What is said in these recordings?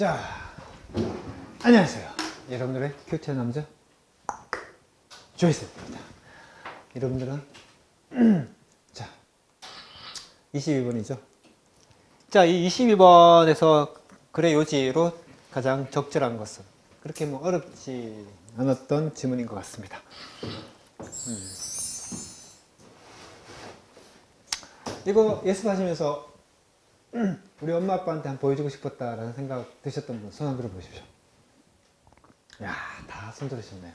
자, 안녕하세요. 여러분들의 교체 남자 조이스입니다. 여러분들은 자, 22번이죠. 자, 이 22번에서 글의 요지로 가장 적절한 것은 그렇게 뭐 어렵지 않았던 지문인 것 같습니다. 이거 예습하시면서 우리 엄마 아빠한테 한번 보여주고 싶었다라는 생각 드셨던 분 손 한번 들어보십시오. 야, 다 손 들으셨네요.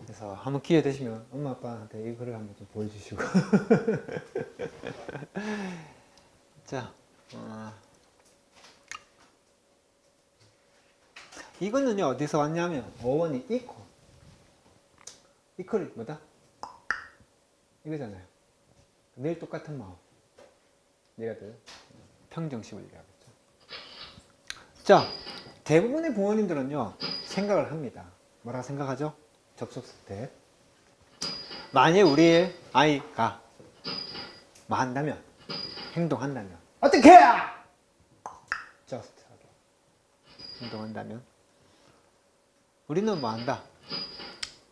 그래서 한번 기회 되시면 엄마 아빠한테 이 글을 한번 좀 보여주시고 자, 이거는요 어디서 왔냐면 어원이 이퀄이 뭐다? 이거잖아요. 늘 똑같은 마음, 얘가들 평정심을 얘기하겠죠. 자, 대부분의 부모님들은요 생각을 합니다. 뭐라고 생각하죠? 접속사 때 만약 우리의 아이가 뭐 한다면, 행동한다면 어떻게 해요? just하게 행동한다면 우리는 뭐 한다?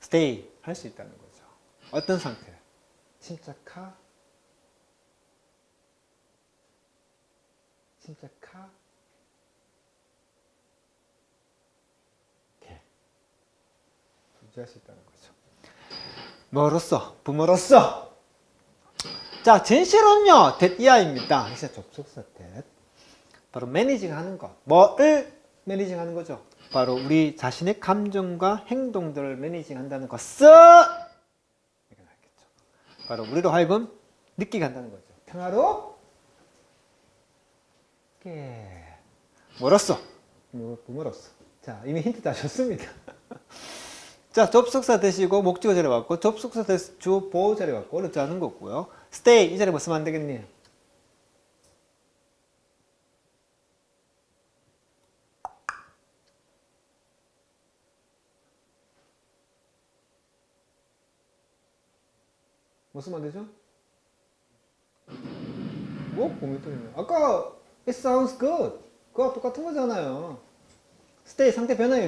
stay 할 수 있다는 거죠. 어떤 상태? 침착하게 유지할 수 있다는 거죠. 뭐로써? 부모로서. 자, 진실은요 that이야입니다. 그래서 접속사 that. 바로 매니징 하는 것. 뭐를 매니징 하는 거죠? 바로 우리 자신의 감정과 행동들을 매니징 한다는 것을 이렇게 나왔겠죠. 바로 우리로 하여금 느끼게 한다는 거죠. 평화롭게. 뭐로써? 부모로서. 자, 이미 힌트 다 줬습니다. 자, 접속사 대시고 목적어 자리 왔고 접속사 대시 주어 보호 자리 왔고 어렵지 않은 거고요. stay 이 자리 뭐 쓰면 안 되겠니? 뭐 쓰면 안 되죠? 뭐 보면 아까 it sounds good 그거 똑같은 거잖아요. stay 상태 변화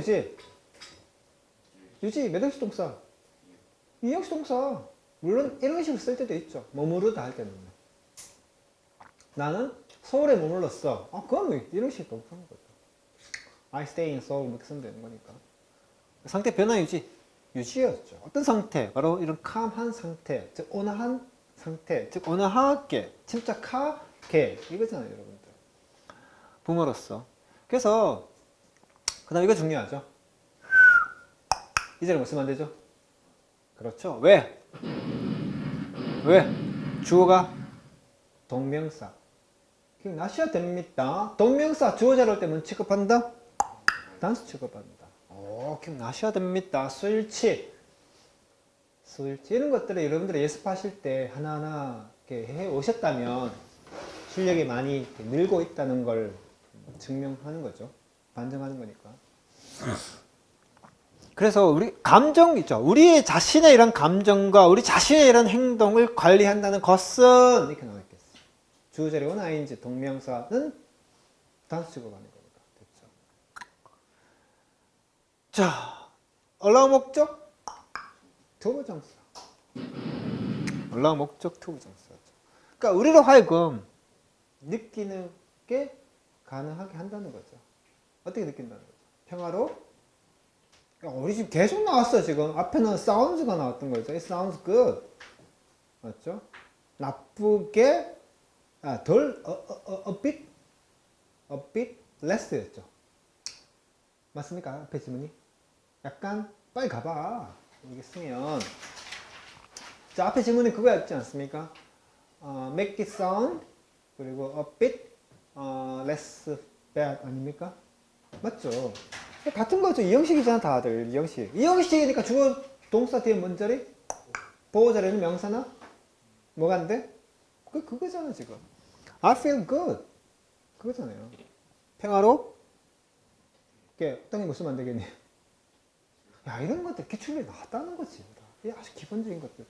유지 몇 형식 동사? 2형식 동사. 물론 이런 식으로 쓸 때도 있죠. 머무르다 할 때는. 나는 서울에 머물렀어. 아, 그건 뭐 이런 식으로 동사인 거죠. I stay in Seoul 이렇게 쓰면 되는 거니까. 상태 변화 유지였죠. 어떤 상태? 바로 이런 calm한 상태, 즉 온화한 상태, 즉 온화하게, 침착하게 이거잖아요, 여러분들. 부모로서. 그래서 그 다음 이거 중요하죠. 이 자리 뭐 쓰면 안 되죠? 그렇죠. 왜? 주어가 동명사. 기억나셔야 됩니다. 동명사 주어 자리 올 때 뭐 취급한다? 단수 취급한다. 기억나셔야 됩니다. 수일치 이런 것들을 여러분들이 예습하실 때 하나하나 이렇게 해 오셨다면 실력이 많이 늘고 있다는 걸 증명하는 거죠. 반증하는 거니까. 그래서 우리 감정 있죠. 우리 자신의 이런 감정과 우리 자신의 이런 행동을 관리한다는 것은 이렇게 나와 있겠어요. 주어 자리온 ing 동명사는 단수 취급하는 거니까. 됐죠. 자, allow 목적 투부정사. allow 목적 투부정사죠. 그러니까 우리로 하여금 느끼는 게 가능하게 한다는 거죠. 어떻게 느낀다는 거죠? 평화로. 우리 지금 계속 나왔어. 지금 앞에는 sounds가 나왔던 거죠. It sounds good. 맞죠? 나쁘게 덜 a bit less 였죠. 맞습니까? 앞에 지문이 약간 빨리 가봐. 이게 쓰면 자, 앞에 지문이 그거였지 않습니까? make it sound 그리고 a bit less bad 아닙니까? 맞죠? 같은 거죠. 이형식이잖아 다들. 이형식이니까 주어 동사 뒤에 뭔 자리? 보호 자리는 명사나? 뭐가 안 돼? 그거잖아 지금. I feel good 그거잖아요. 평화로? 어떤 게 뭐 쓰면 안 되겠니? 야, 이런 것들 기출이 나왔다는 거지. 이게 아주 기본적인 것들.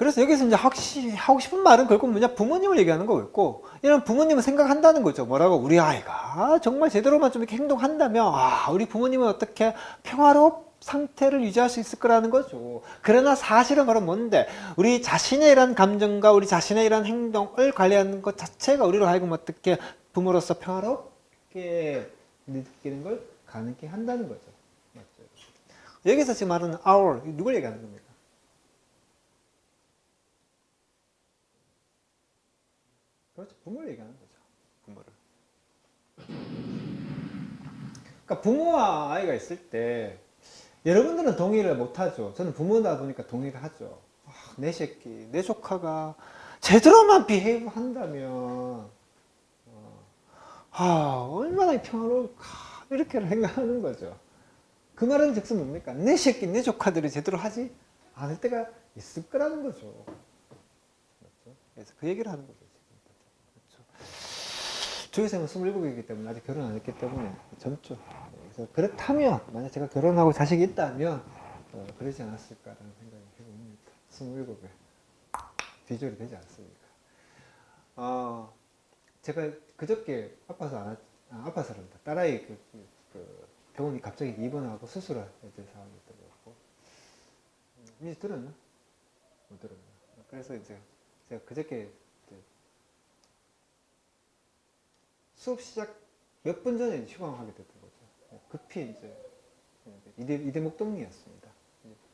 그래서 여기서 이제 하고 싶은 말은 결국 뭐냐, 부모님을 얘기하는 거겠고, 이런 부모님을 생각한다는 거죠. 뭐라고? 우리 아이가 정말 제대로만 좀 이렇게 행동한다면, 우리 부모님은 어떻게 평화로운 상태를 유지할 수 있을 거라는 거죠. 그러나 사실은 바로 뭔데, 우리 자신의 이런 감정과 우리 자신의 이런 행동을 관리하는 것 자체가 우리로 하여금 어떻게 부모로서 평화롭게 느끼는 걸 가능하게 한다는 거죠. 맞죠? 여기서 지금 말하는 our, 누굴 얘기하는 겁니까? 그렇죠. 부모를 얘기하는 거죠. 부모를. 그러니까 부모와 아이가 있을 때 여러분들은 동의를 못하죠. 저는 부모다 보니까 동의를 하죠. 내 새끼, 내 조카가 제대로만 비헤이브 한다면 얼마나 평화로울까 이렇게 생각하는 거죠. 그 말은 즉슨 뭡니까? 내 새끼, 내 조카들이 제대로 하지 않을 때가 있을 거라는 거죠. 그렇죠? 그래서 그 얘기를 하는 거죠. 조혜생은 27이기 때문에 아직 결혼 안 했기 때문에 젊죠. 그래서 그렇다면 만약 제가 결혼하고 자식이 있다면 그러지 않았을까라는 생각이 해봅니다. 27에 비주얼이 되지 않습니까? 제가 그저께 아파서란다. 딸아이 그 병원이 갑자기 입원하고 수술을 해야 될 상황이 있더라고. 이제 들었나? 못 들었나? 그래서 이제 제가 그저께 수업 시작 몇 분 전에 휴강하게 됐던 거죠. 급히 이제 이대 목동리였습니다.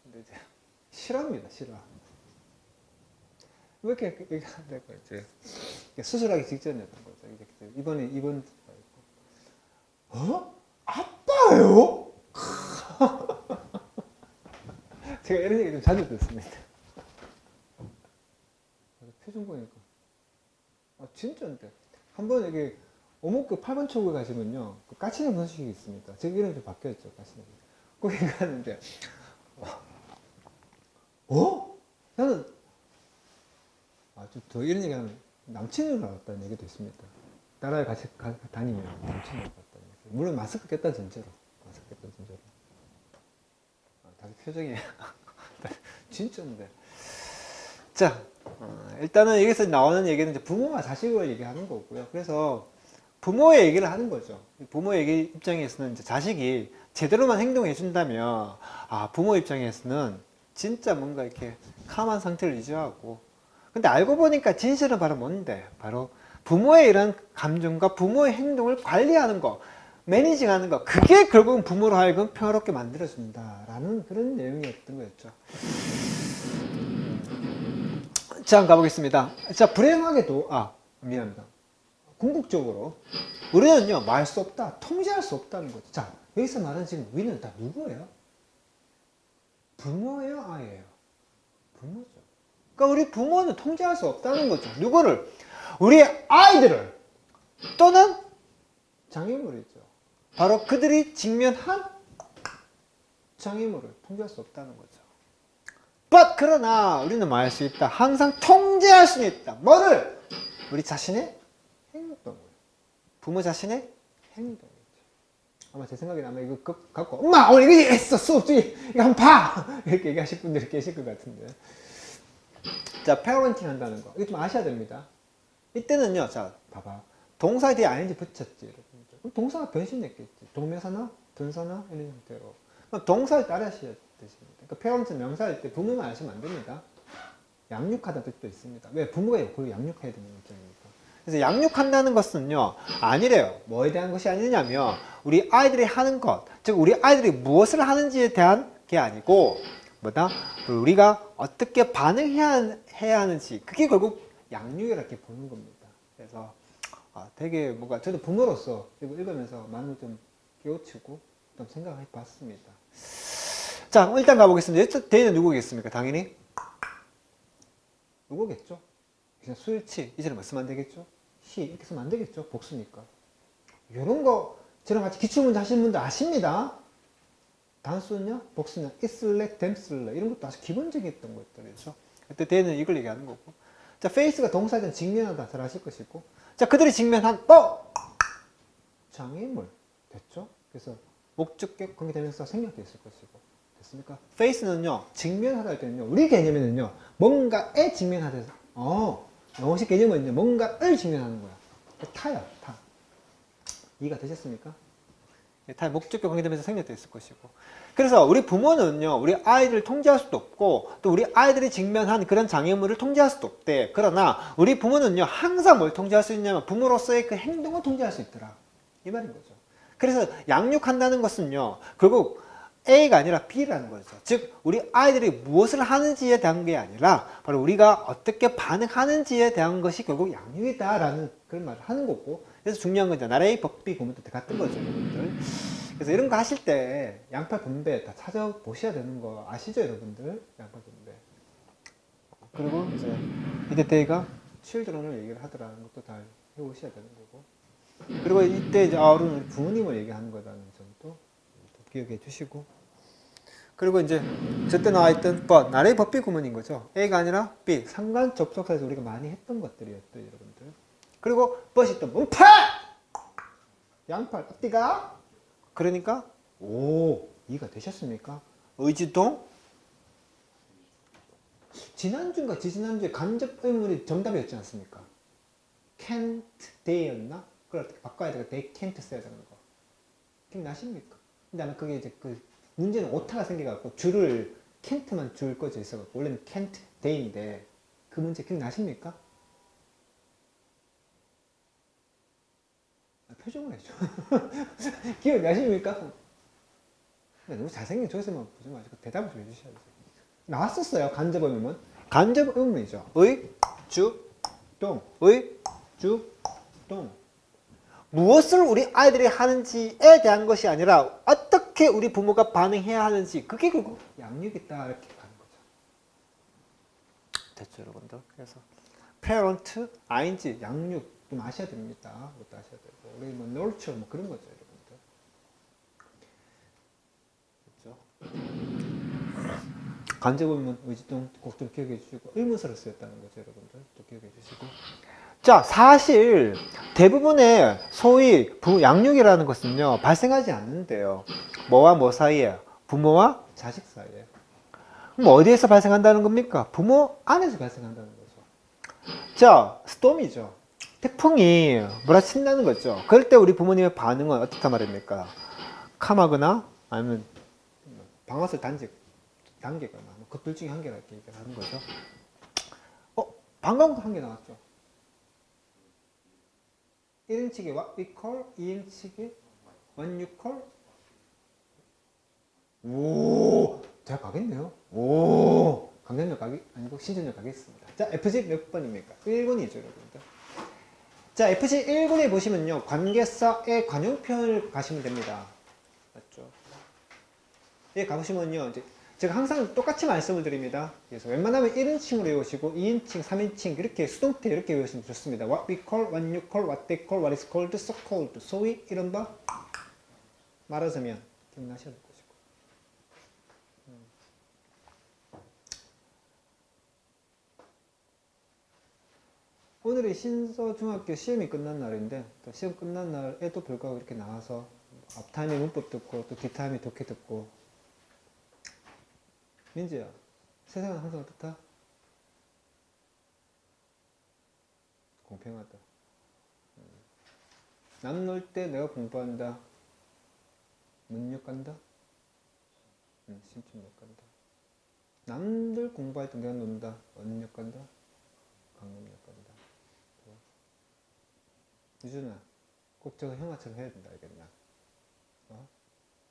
근데 이제 실화입니다, 실화. 왜 이렇게 얘기하는 거예요? 이제 수술하기 직전이었던 거죠. 이제 이번 아빠요? 제가 이런 얘기 좀 자주 듣습니다. 표정 보니까 진짜인데 한번 이게 오목구 8번 초구에 가시면요 그 까치는 분식이 있습니다. 제가 이름이 좀 바뀌었죠. 까치는 거기 가는데 나는 좀 더 이런 얘기하면 남친을 알았다는 얘기도 있습니다. 딸아이 같이 다니면 남친을 알았다는 얘기. 물론 마스크 꼈다 전제로 다들 표정이 진짜인데. 자, 일단은 여기서 나오는 얘기는 이제 부모와 자식을 얘기하는 거고요. 그래서 부모의 얘기를 하는 거죠. 부모의 얘기 입장에서는 이제 자식이 제대로만 행동해 준다면, 부모 입장에서는 진짜 뭔가 이렇게 캄한 상태를 유지하고, 근데 알고 보니까 진실은 바로 뭔데? 바로 부모의 이런 감정과 부모의 행동을 관리하는 거, 매니징하는 거, 그게 결국은 부모로 하여금 평화롭게 만들어준다라는 그런 내용이었던 거였죠. 자, 한번 가보겠습니다. 자, 불행하게도, 미안합니다. 궁극적으로, 우리는요, 말 수 없다, 통제할 수 없다는 거죠. 자, 여기서 말하는 지금 우리는 다 누구예요? 부모예요, 아이예요? 부모죠. 그러니까 우리 부모는 통제할 수 없다는 거죠. 누구를? 우리 아이들을, 또는 장애물이죠. 바로 그들이 직면한 장애물을 통제할 수 없다는 거죠. 그러나 우리는 뭐 할 수 있다? 항상 통제할 수는 있다. 뭐를? 우리 자신의 행동을. 부모 자신의 행동이죠. 아마 제 생각에는 아마 이거 갖고 엄마 오늘 이거 했어 수업 중에 이거 한번 봐 이렇게 얘기하실 분들이 계실 것 같은데. 자, parenting 한다는 거 이거 좀 아셔야 됩니다. 이때는요, 자 봐봐, 동사 뒤에 ing 붙였지 여러분들. 그럼 동사가 변신했겠지. 동명사나 분사나 이런 형태로. 그럼 동사를 따라하셔야 되십니다. 그러니까 parent 명사일 때 부모만 아시면 안 됩니다. 양육하다는 뜻도 있습니다. 왜? 부모가 그걸 양육해야 되는 입장이니까. 그래서 양육한다는 것은요, 아니래요. 뭐에 대한 것이 아니냐면 우리 아이들이 하는 것, 즉 우리 아이들이 무엇을 하는지에 대한 게 아니고 뭐다? 우리가 어떻게 반응해야 하는지, 그게 결국 양육이라고 보는 겁니다. 그래서 되게 뭔가 저도 부모로서 이거 읽으면서 많은 걸 좀 깨우치고 좀 생각해 봤습니다. 자, 일단 가보겠습니다. 대인은 누구겠습니까? 당연히 누구겠죠? 그냥 수일치, 이제는 뭐 쓰면 안 되겠죠? 시, 이렇게 쓰면 안 되겠죠? 복수니까. 이런 거, 저랑 같이 기출문제 하시는 분들 아십니다? 단수냐, 복수냐, 있을래, 댐쓸래, 이런 것도 아주 기본적이었던 것들이죠. 그때 대는 이걸 얘기하는 거고. 자, 페이스가 동사든 직면하다, 잘 아실 것이고. 자, 그들이 직면한, 장애물. 됐죠? 그래서 목적격, 관계대명사 생략되어 있을 것이고. 됐습니까? face는요, 직면하다 할 때는요, 우리 개념에는요, 뭔가에 직면하다. 영어식 개념은요, 뭔가를 직면하는 거야. 타야, 타. 이해가 되셨습니까? 다 목적격 관계되면서 생략되어 있을 것이고. 그래서 우리 부모는요, 우리 아이들을 통제할 수도 없고, 또 우리 아이들이 직면한 그런 장애물을 통제할 수도 없대. 그러나 우리 부모는요, 항상 뭘 통제할 수 있냐면 부모로서의 그 행동을 통제할 수 있더라. 이 말인 거죠. 그래서 양육한다는 것은요, 결국 A가 아니라 B라는 거죠. 즉 우리 아이들이 무엇을 하는지에 대한 게 아니라 바로 우리가 어떻게 반응하는지에 대한 것이 결국 양육이다라는 그런 말을 하는 거고, 그래서 중요한 건 이제 나라의 법비 고문도 같은 거죠, 여러분들. 그래서 이런 거 하실 때 양팔 분배 다 찾아보셔야 되는 거 아시죠, 여러분들? 양팔 분배. 그리고 이제 이때가 children을 얘기를 하더라는 것도 다 해오셔야 되는 거고. 그리고 이때 이제 우리 부모님을 얘기하는 거라는 점도 기억해 주시고. 그리고 이제 저때 나와있던 but, 나라의 법비 구문인 거죠. A가 아니라 B, 상관 접속사에서 우리가 많이 했던 것들이었죠, 여러분들. 그리고 but이 또 문팔! 양팔, 앞뒤가? 그러니까 이해가 되셨습니까? 의지동? 지난주인가 지지난주에 간접 의문이 정답이었지 않습니까? can't, they였나? 그걸 어떻게 바꿔야 되나? they can't 써야 되는 거. 기억나십니까? 근데 아마 그게 이제 그 문제는 오타가 생겨갖고 줄을 can't만 줄 꺼져 있어갖고 원래는 can't, they인데 그 문제 기억나십니까? 표정을 해줘. 기억나십니까? 너무 잘생긴 조세만 보지 마시고 대답을 좀 해주셔야 돼요. 나왔었어요. 간접 의문문. 간접 의문문이죠. 의, 주, 동. 의, 주, 동. 무엇을 우리 아이들이 하는지에 대한 것이 아니라 어떻게 우리 부모가 반응해야 하는지, 그게 결국 양육이다 이렇게 가는 거죠. 됐죠, 여러분들? 그래서 parent, ing, 양육 좀 아셔야 됩니다. 그것도 아셔야 되고, 우리 뭐 nurture 뭐 그런 거죠, 여러분들. 그렇죠? 간접 의문, 의지동 꼭 좀 기억해 주시고, 의문사로 쓰였다는 거죠, 여러분들. 또 기억해 주시고. 자, 사실 대부분의 소위 양육이라는 것은요, 발생하지 않는데요. 뭐와 뭐 사이에? 부모와 자식 사이에. 그럼 어디에서 발생한다는 겁니까? 부모 안에서 발생한다는 거죠. 자, 스톰이죠. 태풍이 몰아친다는 거죠. 그럴 때 우리 부모님의 반응은 어떻단 말입니까? 캄하거나 아니면 방아쇠 단계거나 그 둘 중에 한 개라 이렇게 얘기를 하는 거죠. 방금 한 개 나왔죠. 1인칭이 what we call, 2인칭이 what you call. 오, 제가 가겠네요. 오, 강연력 가기 아니고 신전력 가겠습니다. 자, FG 몇 번입니까? 1번이죠, 여러분들. 자, FG 1번에 보시면요, 관계사의 관용편을 가시면 됩니다. 맞죠? 여기 가보시면요, 이제 제가 항상 똑같이 말씀을 드립니다. 그래서 웬만하면 1인칭으로 외우시고 2인칭, 3인칭 이렇게 수동태 이렇게 외우시면 좋습니다. What we call, what you call, what they call, what is called, so called, 소위 이런 바 말하자면 기억나셔야 될 것이고. 오늘이 신서중학교 시험이 끝난 날인데 또 시험 끝난 날에도 불구하고 이렇게 나와서 앞타임에 문법 듣고 또 뒷타임에 독해 듣고. 민지야, 세상은 항상 어떻다? 공평하다. 남 놀 때 내가 공부한다. 문역 간다? 신춘역 간다. 남들 공부할 때 내가 논다. 어느 역 간다? 강남역 간다. 유준아, 꼭 저거 형아처럼 해야 된다, 알겠나?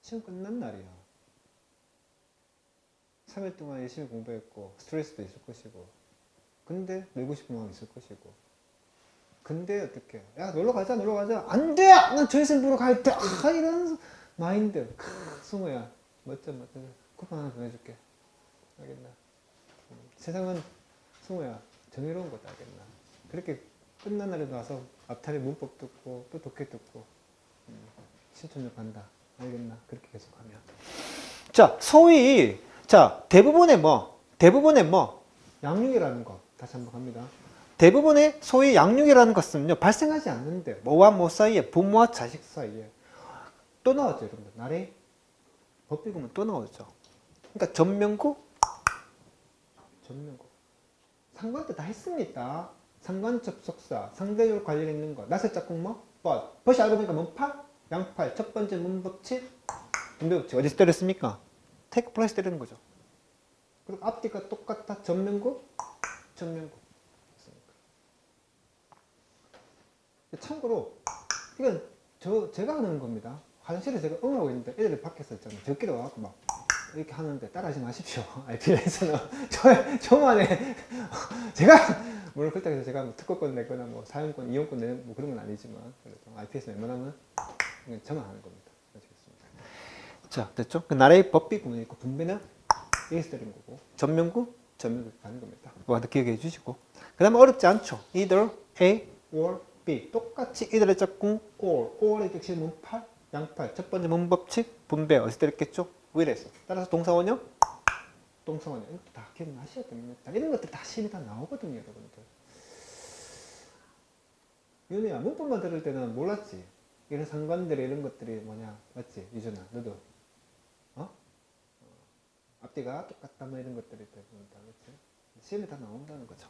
시험 끝난 날이야. 3일 동안 열심히 공부했고 스트레스도 있을 것이고, 근데 놀고 싶은 마음이 있을 것이고, 근데 어떻게? 야, 놀러 가자. 안 돼! 난 저희생 보러 가야 돼! 이런 마인드. 승우야, 멋져. 쿠폰 하나 보내줄게. 알겠나? 세상은 승우야, 정의로운 거다. 알겠나? 그렇게 끝난 날에도 와서 앞타임에 문법 듣고 또 독해 듣고 신촌역 간다. 알겠나? 그렇게 계속하면. 자, 소위 대부분의 양육이라는 거 다시 한번 갑니다. 대부분의 소위 양육이라는 것은요, 발생하지 않는데 뭐와 뭐 사이에, 부모와 자식 사이에 또 나왔죠, 여러분들. 나라의 법비구문 또 나오죠. 그러니까 전면구, 전면구. 상관 때 다 했습니다. 상관 접속사, 상대적으로 관련 있는 거. 나서 짝꿍 뭐? but. but 알고 보니까 문팔, 양팔. 첫 번째 문법칙, 분배법칙. 어디서 때렸습니까? take place 때리는 거죠. 그리고 앞뒤가 똑같다. 전면구, 전면구. 참고로 이건 제가 하는 겁니다. 화장실에 제가 응하고 있는데 애들이 밖에서 있잖아요. 저끼리 와갖고 막 이렇게 하는데 따라하지 마십시오. IP에서는 저만의 제가 물론 그렇다고 해서 제가 뭐 특허권 내거나 뭐 사용권, 이용권 내는 뭐 그런 건 아니지만 그래도 IP에서 웬만하면 이건 저만 하는 겁니다. 아시겠습니까? 자, 됐죠? 그 나라의 법비 구문이 있고 분배는 여기서 때린 거고 전면구, 전면구 가는 겁니다. 뭐 기억해 주시고 그 다음에 어렵지 않죠? either A or B 똑같이 이들의 짝꿍 or의 격식 문팔, 양팔 첫 번째 문법칙 분배 어디서 때렸겠죠? will에서 따라서 동사원형 동사원형 이것도 다 기억나셔야 됩니다. 이런 것들 다 시험이 다 나오거든요 여러분들. 윤희야 문법만 들을 때는 몰랐지? 이런 상관들 이런 것들이 뭐냐 맞지? 유준아 너도 앞뒤가 똑같다 뭐 이런 것들이 대부분다 그렇지? 시험에 다 나온다는 거죠.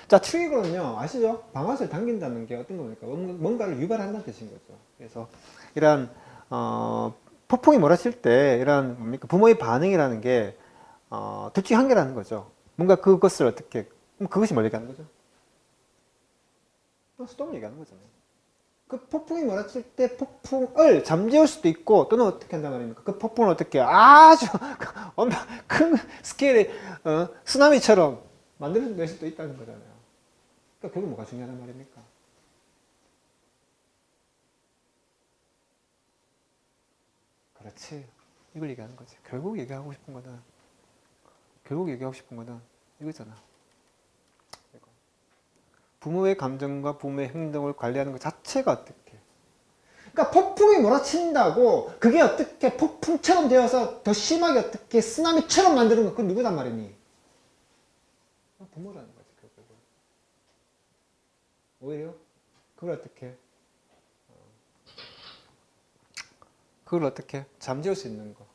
자, 트리거는요, 아시죠? 방아쇠를 당긴다는 게 어떤 겁니까? 뭔가를 유발한다는 뜻인 거죠. 그래서, 이러한, 폭풍이 몰아칠 때, 이러한, 뭡니까? 부모의 반응이라는 게, 둘 중에 한 개라는 거죠. 뭔가 그것을 어떻게, 그것이 뭘 얘기하는 거죠? 수동을 얘기하는 거잖아요. 그 폭풍이 몰아칠 때 폭풍을 잠재울 수도 있고, 또는 어떻게 한단 말입니까? 그 폭풍을 어떻게 아주 큰 스케일의, 쓰나미처럼 만들어낼 수도 있다는 거잖아요. 그러니까 결국 뭐가 중요하단 말입니까? 그렇지. 이걸 얘기하는 거지. 결국 얘기하고 싶은 거는 이거잖아. 이거. 부모의 감정과 부모의 행동을 관리하는 것 자체가 어떻게. 그러니까 폭풍이 몰아친다고 그게 어떻게 폭풍처럼 되어서 더 심하게 어떻게 쓰나미처럼 만드는 거 그건 누구단 말이니? 부모라는 거지. 결국은. 오히려 그걸 어떻게 잠재울 수 있는 거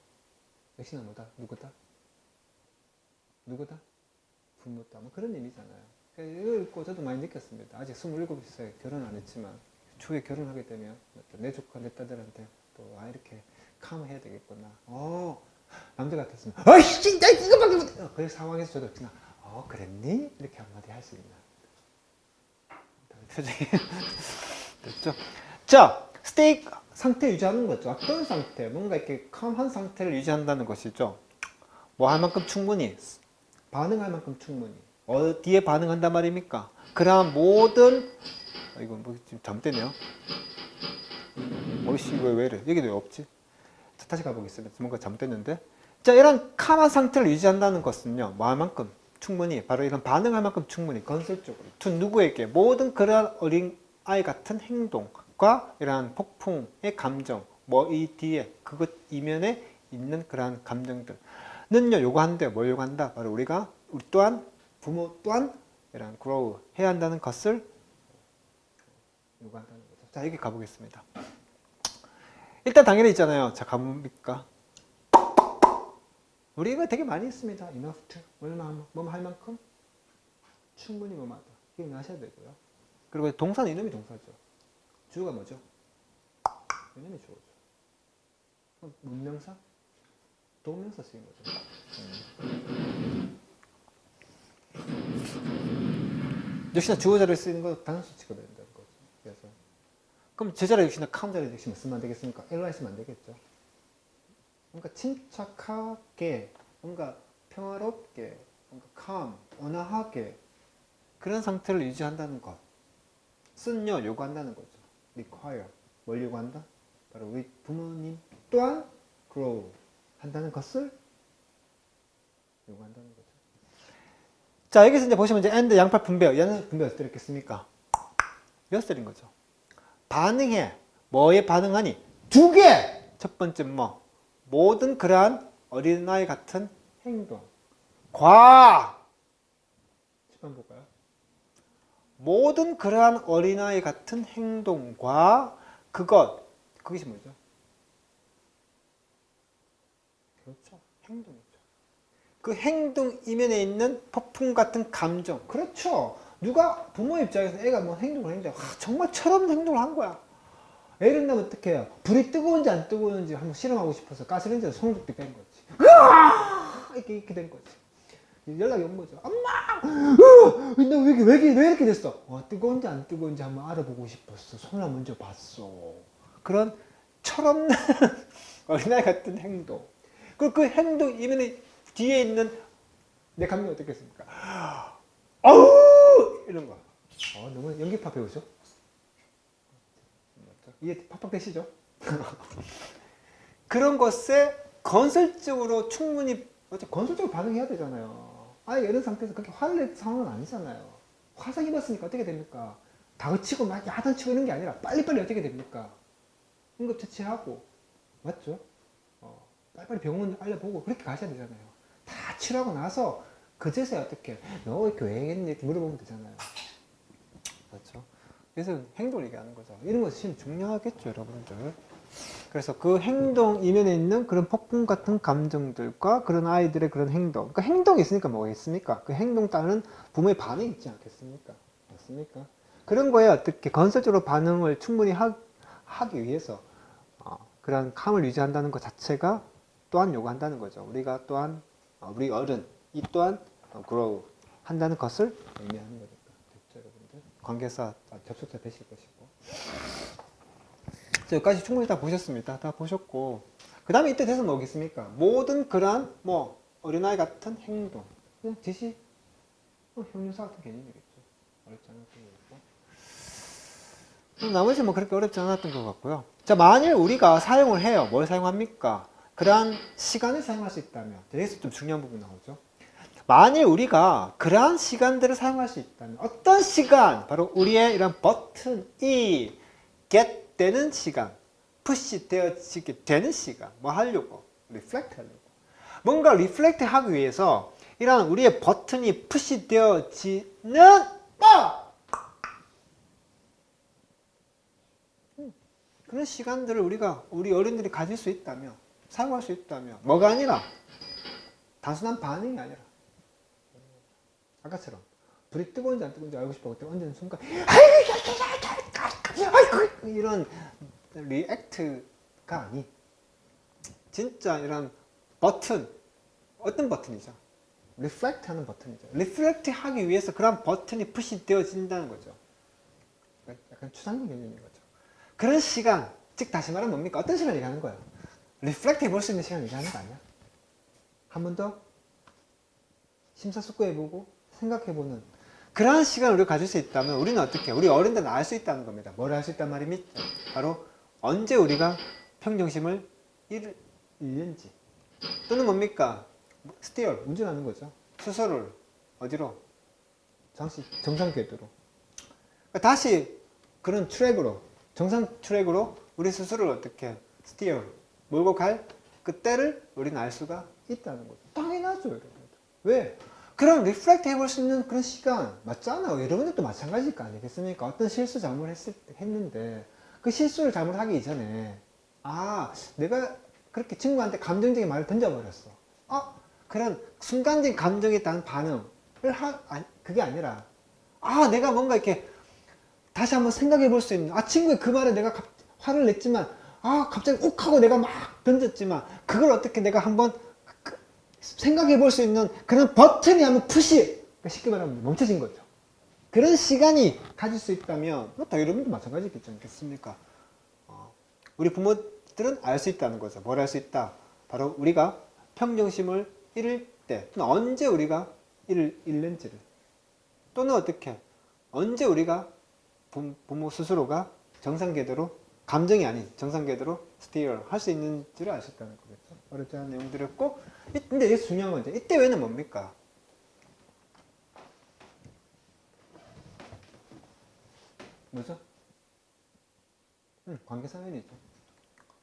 역시나 뭐다? 누구다? 부모다 뭐 그런 의미잖아요. 이걸 읽고 저도 많이 느꼈습니다. 아직 27살 결혼 안 했지만 추후에 결혼하게 되면 내 조카 내 딸들한테 또 이렇게 캄해야 되겠구나. 남자 같았으면 어이씨 나 이거밖에 못해. 그 상황에서 저도 역시나 그랬니? 이렇게 한마디 할 수 있나. 표정이 됐죠? 자, 스테이 상태 유지하는 거죠. 어떤 상태? 뭔가 이렇게 캄한 상태를 유지한다는 것이죠. 뭐 할 만큼 충분히 반응할 만큼 충분히 어디에 반응한단 말입니까? 그러한 모든 이거 뭐 지금 잘못됐네요. 어이씨 왜 이래? 여기도 왜 없지? 자, 다시 가보겠습니다. 뭔가 잘못됐는데. 자, 이런 캄한 상태를 유지한다는 것은요. 뭐 할 만큼 충분히 바로 이런 반응할 만큼 충분히 건설적으로 누구에게 모든 그러한 어린 아이 같은 행동과 이러한 폭풍의 감정 뭐 이 뒤에 그것 이면에 있는 그러한 감정들는요 요구한대요. 뭘 요구한다? 바로 우리 또한 부모 또한 이러한 grow 해야 한다는 것을 요구한다는 거죠. 자, 여기 가보겠습니다. 일단 당연히 있잖아요. 자, 가봅니까? 우리 이거 되게 많이 했습니다. enough to. 뭐 할 만큼? 충분히 뭐하다. 기억나셔야 되고요. 그리고 동사는 이놈이 동사죠. 주어가 뭐죠? 이놈이 주어죠. 문명사? 동명사 쓰인 거죠. 역시나 주어자를 쓰는 거 단수 치가 된다는 거죠. 그래서 그럼 제자를 역시나 카운자를 역시 쓰면 안 되겠습니까? 엘라 쓰면 안 되겠죠. 뭔가 침착하게, 뭔가 평화롭게, 뭔가 calm, 온화하게 그런 상태를 유지한다는 것은요 요구한다는 거죠. require, 뭘 요구한다? 바로 우리 부모님 또한 grow 한다는 것을 요구한다는 거죠. 자, 여기서 이제 보시면 이제 and 양팔 분배, 얘는 분배 어디서 때렸겠습니까? 여기서 때린 거죠. 반응해. 뭐에 반응하니? 두 개! 첫 번째 뭐? 모든 그러한 어린아이 같은 행동. 10번 볼까요? 모든 그러한 어린아이 같은 행동과 그것이 뭐죠? 그렇죠. 행동이죠. 그 행동 이면에 있는 폭풍 같은 감정. 그렇죠. 누가 부모 입장에서 애가 뭐 행동을 했는데 정말 철없는 행동을 한 거야. 애를 낳으면 어떻게 해요? 불이 뜨거운지 안 뜨거운지 한번 실험하고 싶어서 가스레인지에 손톱이 뺀 거지. 으아! 이렇게 된 거지. 연락이 온 거죠. 엄마! 왜 이렇게 됐어? 뜨거운지 안 뜨거운지 한번 알아보고 싶었어. 손을 먼저 봤어. 그런 철없는 어린아이 같은 행동. 그리고 그 행동 이면에 뒤에 있는 내 감정이 어떻겠습니까? 아우! 이런 거. 너무 연기파 배우죠? 이해 팍팍 되시죠? 그런 것에 건설적으로 충분히 건설적으로 반응해야 되잖아요. 아예 이런 상태에서 그렇게 화를 낼 상황은 아니잖아요. 화상 입었으니까 어떻게 됩니까? 다그치고 막 야단치고 이런 게 아니라 빨리빨리 어떻게 됩니까? 응급처치하고 맞죠? 빨리빨리 병원 알려보고 그렇게 가셔야 되잖아요. 다 치료하고 나서 그제서야 어떻게 너 이렇게 왜 했니? 이렇게 물어보면 되잖아요. 그렇죠? 그래서 행동을 얘기하는 거죠. 이런 것이 중요하겠죠, 여러분들. 그래서 그 행동 이면에 있는 그런 폭풍 같은 감정들과 그런 아이들의 그런 행동. 그러니까 행동이 있으니까 뭐가 있습니까? 그 행동 따른 부모의 반응이 있지 않겠습니까? 맞습니까? 그런 거에 어떻게 건설적으로 반응을 충분히 하기 위해서 그런 캄을 유지한다는 것 자체가 또한 요구한다는 거죠. 우리가 또한 우리 어른 이 또한 grow 한다는 것을 의미하는 거니까. 됐죠, 여러분들? 관계사 접속자 되실 것이고. 여기까지 충분히 다 보셨습니다. 다 보셨고 그 다음에 이때 돼서 뭐겠습니까? 모든 그러한 어린아이 같은 행동 그냥 지시 형용사 같은 개념이겠죠. 어렵지 않은 개념이고 나머지 그렇게 어렵지 않았던 것 같고요. 자, 만일 우리가 사용을 해요. 뭘 사용합니까? 그러한 시간을 사용할 수 있다면 여기서 좀 중요한 부분이 나오죠. 만일 우리가 그러한 시간들을 사용할 수 있다면 어떤 시간? 바로 우리의 이런 버튼이 get 되는 시간, 푸시 되어지게 되는 시간, 뭐 하려고? 리플렉트 하려고. 뭔가 리플렉트 하기 위해서 이런 우리의 버튼이 푸시 되어지는 그런 시간들을 우리 어른들이 가질 수 있다면, 사용할 수 있다면, 뭐가 아니라 단순한 반응이 아니라 아까처럼 불이 뜨거운지 안 뜨거운지 알고 싶어 그때 얹는 순간 이런 리액트가 아닌 진짜 이런 버튼 어떤 버튼이죠? 리플렉트 하는 버튼이죠. 리플렉트 하기 위해서 그런 버튼이 푸시 되어진다는 거죠. 약간 추상적 개념인 거죠. 그런 시간, 즉 다시 말하면 뭡니까? 어떤 시간을 얘기하는 거예요? 리플렉트 해볼 수 있는 시간을 얘기하는 거 아니야? 한 번 더 심사숙고해보고 생각해보는 그러한 시간을 우리가 가질 수 있다면 우리는 어떻게 우리 어른들은 알 수 있다는 겁니다. 뭘 알 수 있단 말입니까? 바로 언제 우리가 평정심을 잃는지 또는 뭡니까? 스티어, 운전하는 거죠. 수소를 어디로? 정상 궤도로. 다시 그런 트랙으로 정상 트랙으로 우리 스스로를 어떻게 스티어 몰고 갈 그때를 우리는 알 수가 있다는 거죠. 당연하죠, 여러분. 왜? 그런 리플렉트 해볼 수 있는 그런 시간 맞잖아요. 여러분들도 마찬가지일 거 아니겠습니까? 어떤 실수 했는데 그 실수를 잘못하기 이전에 내가 그렇게 친구한테 감정적인 말을 던져버렸어. 그런 순간적인 감정에 따른 반응을 그게 아니라 내가 뭔가 이렇게 다시 한번 생각해 볼 수 있는 친구의 그 말에 내가 화를 냈지만 갑자기 욱 하고 내가 막 던졌지만 그걸 어떻게 내가 한번 생각해 볼 수 있는 그런 버튼이 한번 푸시 쉽게 말하면 멈춰진 거죠. 그런 시간이 가질 수 있다면 다 여러분도 마찬가지겠지 않겠습니까? 우리 부모들은 알 수 있다는 거죠. 뭘 알 수 있다? 바로 우리가 평정심을 잃을 때 또는 언제 우리가 잃는지를 또는 어떻게 언제 우리가 부모 스스로가 정상궤도로 감정이 아닌 정상궤도로 스티어 할 수 있는지를 알 수 있다는 거겠죠. 어렵지 않은 내용들이었고 근데 여기서 중요한 건 이때 왜는 뭡니까? 뭐죠? 관계사회이죠.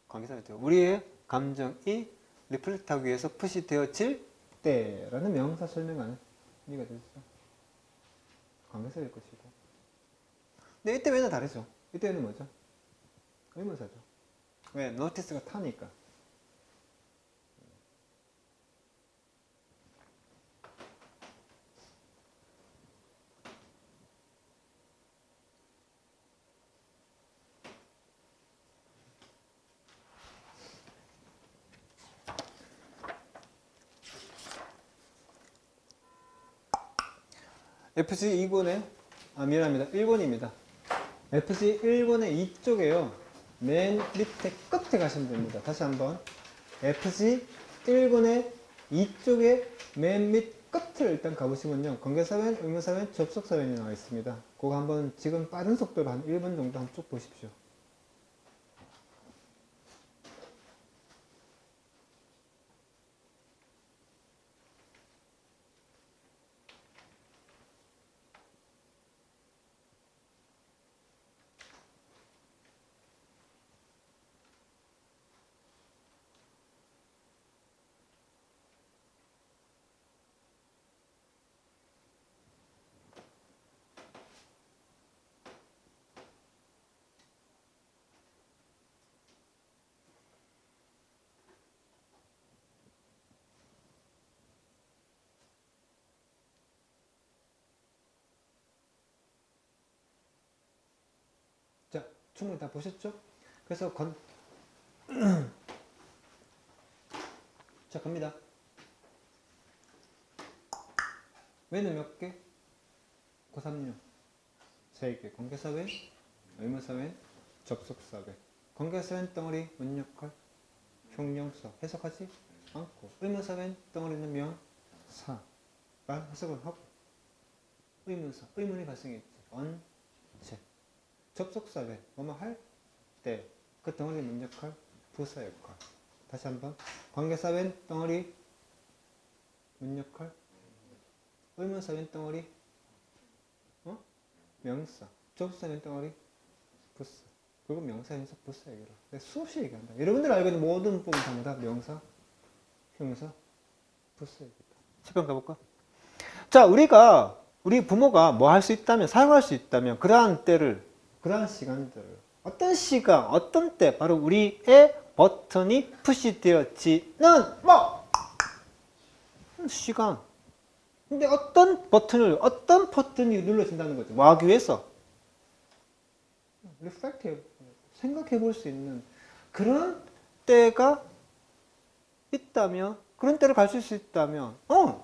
관계사회죠. 우리의 감정이 리플렉트하기 위해서 푸시되어질 때라는 명사 설명하는 의미가 되죠. 관계사회일 것이고. 근데 이때 왜는 다르죠. 이때는 뭐죠? 의문사죠. 왜? 노티스가 타니까. FG 2권에 미안합니다. 1권입니다. FG 1권의 이쪽에요. 맨 밑에 끝에 가시면 됩니다. 다시 한번 FG 1권의 이쪽에 맨 밑 끝을 일단 가보시면요. 관계사변, 의무사변, 접속사변이 나와 있습니다. 그거 한번 지금 빠른 속도로 한 1분 정도 한번 쭉 보십시오. 자, 충분히 다 보셨죠? 그래서 자, 갑니다. 왜는 몇 개? 고3용 3개. 관계사변, 의무사변, 접속사변. 관계사변 덩어리 뭔 역할? 형용사. 해석하지 않고. 의무사변 덩어리는 명사만 해석을 하고. 의문사. 의문이 발생했지. 언제. 접속사변. 뭐뭐 할 때. 그 덩어리 뭔 역할? 부사 역할. 다시 한번. 관계사변 덩어리 뭔 역할? 의문사변 덩어리 명사. 접속사변 덩어리 부사. 그리고 명사, 형용사, 부사 얘기라. 내가 수없이 얘기한다. 여러분들 알고 있는 모든 부분 전부 다 명사, 형용사, 부사 얘기다. 10번 가볼까? 자, 우리 부모가 뭐 할 수 있다면, 사용할 수 있다면, 그러한 때를, 그러한 시간들을, 어떤 시간, 어떤 때, 바로 우리의 버튼이 푸시되었지는 뭐! 시간. 근데 어떤 버튼이 눌러진다는 거죠. 뭐 하기 위해서? 리플렉트 생각해 볼 수 있는 그런 때가 있다면, 그런 때를 갈 수 있다면,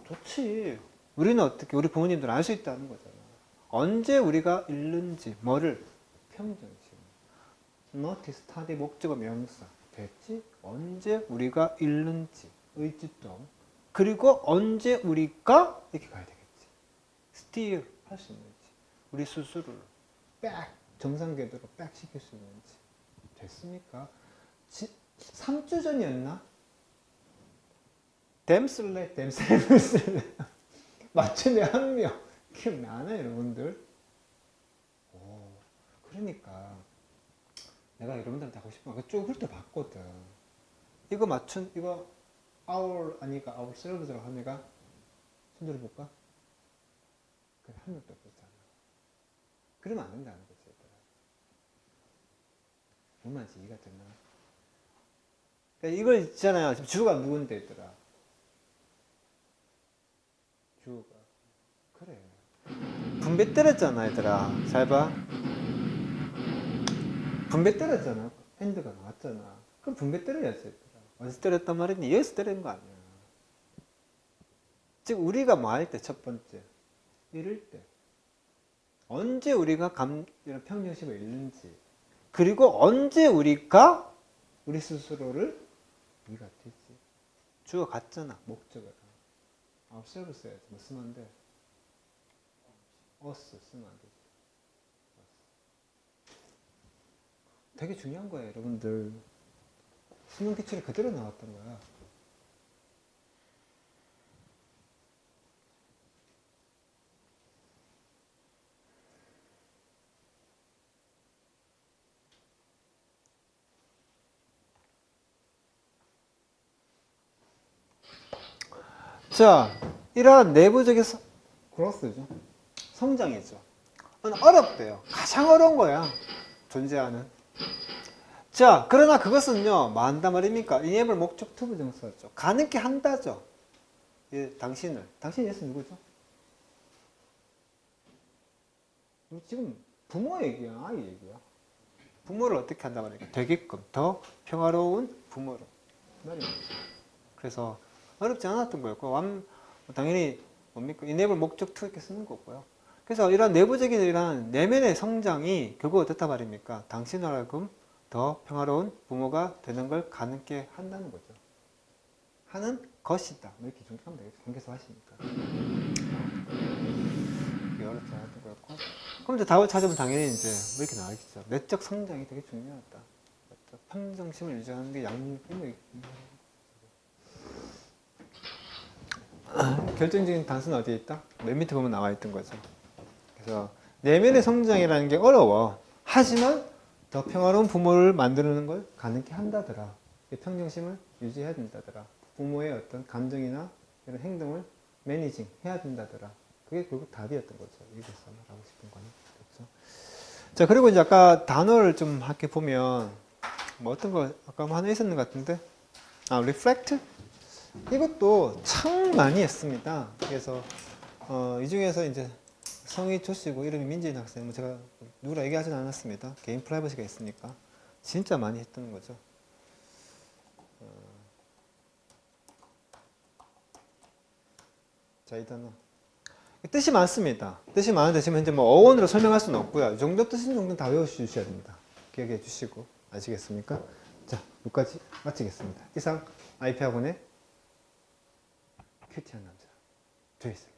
좋지. 우리는 어떻게, 우리 부모님들은 알 수 있다는 거잖아. 언제 우리가 읽는지, 뭐를? 평정심. notice, study, 목적어, 명사. 됐지? 언제 우리가 읽는지, 의지동. 그리고 언제 우리가 이렇게 가야 되겠지. steer 할 수 있는지. 우리 스스로를 back, 정상 궤도로 back 시킬 수 있는지. 됐습니까? 3주 전이었나? 댐슬레, 댐슬레. 맞춤의 한 명. 기억나나요, 여러분들? 오, 그러니까. 내가 여러분들한테 하고 싶은 거 쭉 훑어봤거든. 이거 이거 our 아니까 ourselves라고 합니까? 손 들어볼까? 그래, 한 명도 없었잖아. 그러면 안 된다는 거지, 얘들아. 뭔 말인지 이해가 되나? 그러니까 이걸 있잖아요. 지금 주가 누군데, 얘들아? 주가. 그래. 분배 때렸잖아, 얘들아. 잘 봐. 분배 때렸잖아. 엔드가 나왔잖아. 그럼 분배 때려야지, 얘들아. 어디서 때렸단 말이니? 여기서 때리는 거 아니야. 즉, 우리가 뭐 할 때, 첫 번째. 이럴 때. 언제 우리가 이런 평정심을 잃는지. 그리고 언제 우리가 우리 스스로를 우리가 되지. 주어 같잖아, 목적어가. ourselves 써야지. 뭐 쓰면 안 돼? us 쓰면 안 되지. 되게 중요한 거예요, 여러분들. 수능 기출이 그대로 나왔던 거야. 자, 이러한 내부적인 그로스죠. 성장이죠. 어렵대요. 가장 어려운 거야. 존재하는. 자, 그러나 그것은요, 뭐 한단 말입니까? enable 목적 투부 정사죠. 가능케 한다죠. 예, 당신이 예수 누구죠? 지금 부모 얘기야, 아이 얘기야. 부모를 어떻게 한단 말입니까? 되게끔 더 평화로운 부모로. 그래서 어렵지 않았던 거였고, 당연히 뭡니까? enable 목적 투 이렇게 쓰는 거고요. 그래서 이런 내부적인 이런 내면의 성장이 결국 어떻단 말입니까? 당신으로 하여금 더 평화로운 부모가 되는 걸 가능케 한다는 거죠. 하는 것이다. 뭐 이렇게 정리하면 되겠죠. 경계서 하시니까. 이게 어렵지 않았던 것 같고. 그럼 이제 답을 찾으면 당연히 이제 뭐 이렇게 나와있겠죠. 내적 성장이 되게 중요하다. 평정심을 유지하는 게 양육이 결정적인 단서는 어디에 있다? 맨 밑에 보면 나와 있던 거죠. 그래서 내면의 성장이라는 게 어려워. 하지만 더 평화로운 부모를 만드는 걸 가능케 한다더라. 평정심을 유지해야 된다더라. 부모의 어떤 감정이나 이런 행동을 매니징 해야 된다더라. 그게 결국 답이었던 거죠. 여기서 말하고 싶은 거는. 그렇죠? 자, 그리고 이제 아까 단어를 좀 이렇게 보면 뭐 어떤 거 아까 뭐 하나 있었는 것 같은데, reflect? 이것도 참 많이 했습니다. 그래서 이 중에서 이제 성이 조씨고 이름이 민재인 학생, 뭐 제가 누구라 얘기하진 않았습니다. 개인 프라이버시가 있으니까 진짜 많이 했던 거죠. 자, 이 단어 뜻이 많습니다. 뜻이 많은데 지금 현재 뭐 어원으로 설명할 수는 없고요. 이 정도 뜻인 정도는 다 외워주셔야 됩니다. 기억해 주시고 아시겠습니까? 자, 여기까지 마치겠습니다. 이상 IP학원의 큐티한 남자 조혜쌤.